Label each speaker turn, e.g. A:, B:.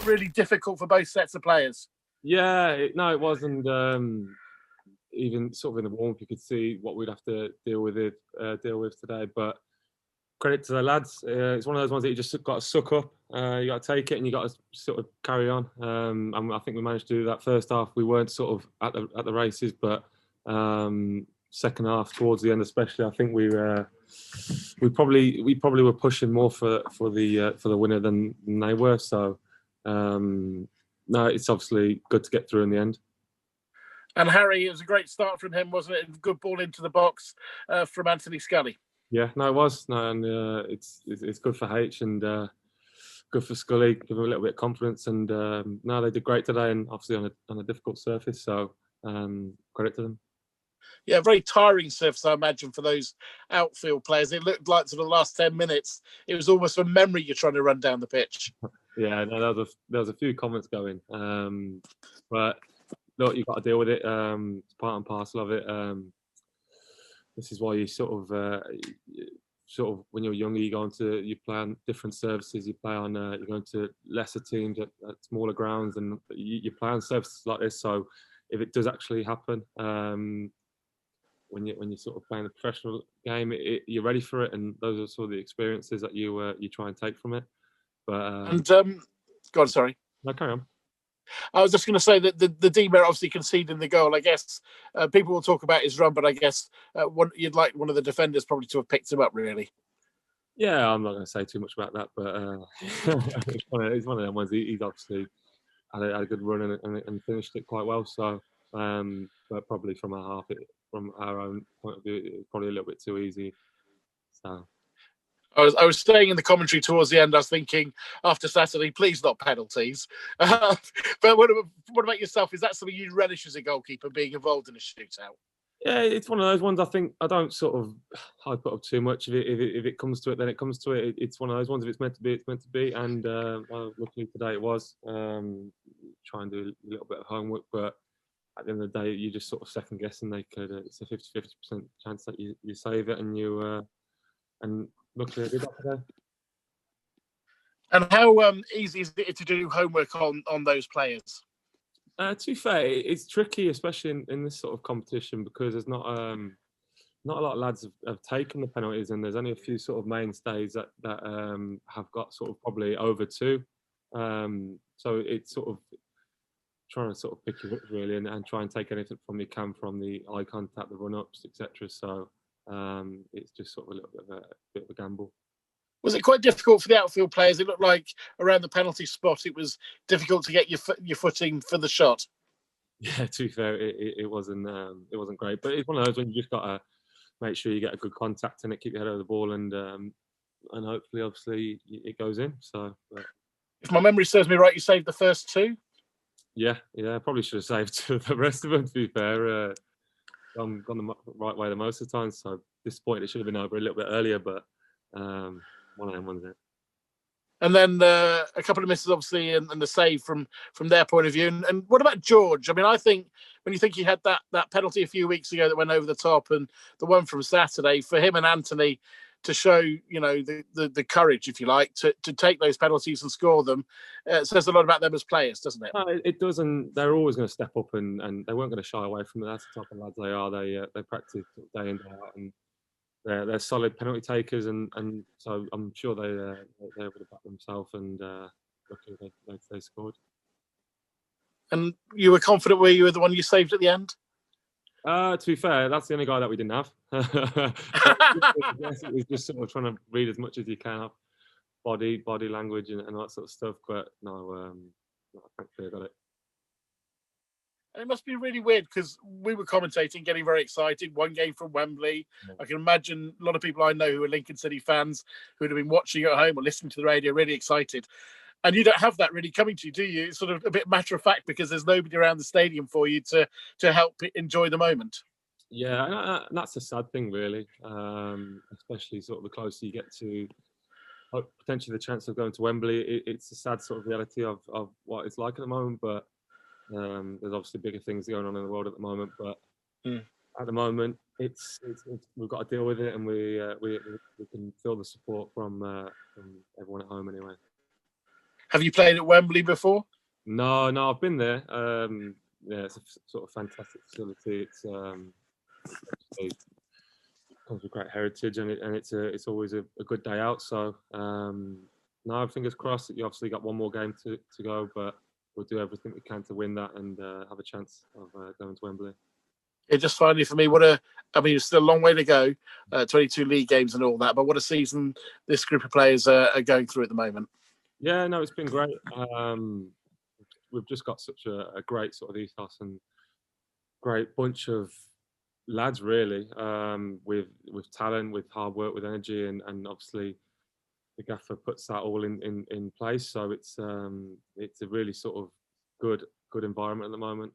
A: really difficult for both sets of players?
B: Yeah, no, it wasn't. Even sort of in the warm-up, you could see what we'd have to deal with today. But credit to the lads. It's one of those ones that you just got to suck up. You got to take it, and you got to sort of carry on. And I think we managed to do that first half. We weren't sort of at the races, but second half, towards the end especially, I think we probably were pushing more for the winner than they were. So no, it's obviously good to get through in the end.
A: And Harry, it was a great start from him, wasn't it? Good ball into the box from Anthony Scully.
B: Yeah, no, it was. No, and it's good for H and good for Scully. Give him a little bit of confidence. And no, they did great today, and obviously on a difficult surface. So credit to them.
A: Yeah, very tiring surface, I imagine, for those outfield players. It looked like for the last 10 minutes, it was almost from memory you're trying to run down the pitch.
B: Yeah, no, there was a few comments going, but look, you've got to deal with it. It's part and parcel of it. This is why you sort of when you're younger, you play on different services. You play on you're going to lesser teams at smaller grounds, and you play on surfaces like this. So if it does actually happen, when you sort of playing the professional game, you're ready for it, and those are sort of the experiences that you try and take from it. But
A: go on, sorry.
B: No, carry on.
A: I was just going to say that the demerit obviously conceding the goal. I guess people will talk about his run, but I guess you'd like one of the defenders probably to have picked him up, really.
B: Yeah, I'm not going to say too much about that, but it's one of them ones. He's obviously had a good run and finished it quite well. So, but probably from our own point of view, it's probably a little bit too easy. So.
A: I was staying in the commentary towards the end. I was thinking, after Saturday, please not penalties. But what about yourself? Is that something you relish as a goalkeeper, being involved in a shootout?
B: Yeah, it's one of those ones. I think I don't sort of hype it up too much. If it comes to it, then it comes to it. It's one of those ones. If it's meant to be, it's meant to be. And well, luckily today it was. Try and do a little bit of homework, but at the end of the day, you just sort of second guessing. It's a 50% chance that you save it, and luckily I did that today.
A: And how easy is it to do homework on those players?
B: To be fair, it's tricky, especially in this sort of competition, because there's not a lot of lads have taken the penalties, and there's only a few sort of mainstays that have got sort of probably over two. So it's sort of trying to sort of pick you up really, and try and take anything from you can from the eye contact, the run-ups, etc. So it's just sort of a little bit of a gamble.
A: Was it quite difficult for the outfield players? It looked like around the penalty spot, it was difficult to get your footing for the shot.
B: Yeah, to be fair, it wasn't great, but it's one of those when you just got to make sure you get a good contact in it, keep your head over the ball, and hopefully, obviously, it goes in. So,
A: if my memory serves me right, you saved the first two.
B: Yeah, probably should have saved the rest of them. To be fair, gone the right way the most of the time. So disappointed it should have been over a little bit earlier, but. One of them ones there.
A: And then a couple of misses, obviously, and the save from their point of view. And what about George? I mean, I think when you think he had that penalty a few weeks ago that went over the top, and the one from Saturday, for him and Anthony to show, the courage, if you like, to take those penalties and score them, says a lot about them as players, doesn't it?
B: No, it does, and they're always going to step up, and they weren't going to shy away from it. That's the type of lads they are. They practice day in, day out, and they're solid penalty takers, and so I'm sure they would have backed themselves, and luckily they scored.
A: And you were confident where you were the one you saved at the end?
B: To be fair, that's the only guy that we didn't have. It was just sort of trying to read as much as you can of body language and that sort of stuff. But no, thankfully I got it.
A: And it must be really weird because we were commentating, getting very excited. One game from Wembley. Yeah. I can imagine a lot of people I know who are Lincoln City fans who would have been watching at home or listening to the radio, really excited. And you don't have that really coming to you, do you? It's sort of a bit matter of fact because there's nobody around the stadium for you to help enjoy the moment.
B: Yeah, and that's a sad thing, really. Especially sort of the closer you get to potentially the chance of going to Wembley. It's a sad sort of reality of what it's like at the moment, but. There's obviously bigger things going on in the world at the moment, but at the moment, it's we've got to deal with it, and we can feel the support from everyone at home anyway.
A: Have you played at Wembley before?
B: No, I've been there. Yeah, it's a sort of fantastic facility. It's it comes with great heritage, and it's always a good day out. So no, fingers crossed. You obviously got one more game to go, but we'll do everything we can to win that and have a chance of going to Wembley.
A: Yeah, just finally for me, I mean, it's still a long way to go, 22 league games and all that, but what a season this group of players are going through at the moment.
B: Yeah, no, it's been great. We've just got such a great sort of ethos and great bunch of lads, really, with talent, with hard work, with energy, and obviously the gaffer puts that all in place. So it's a really sort of good environment at the moment.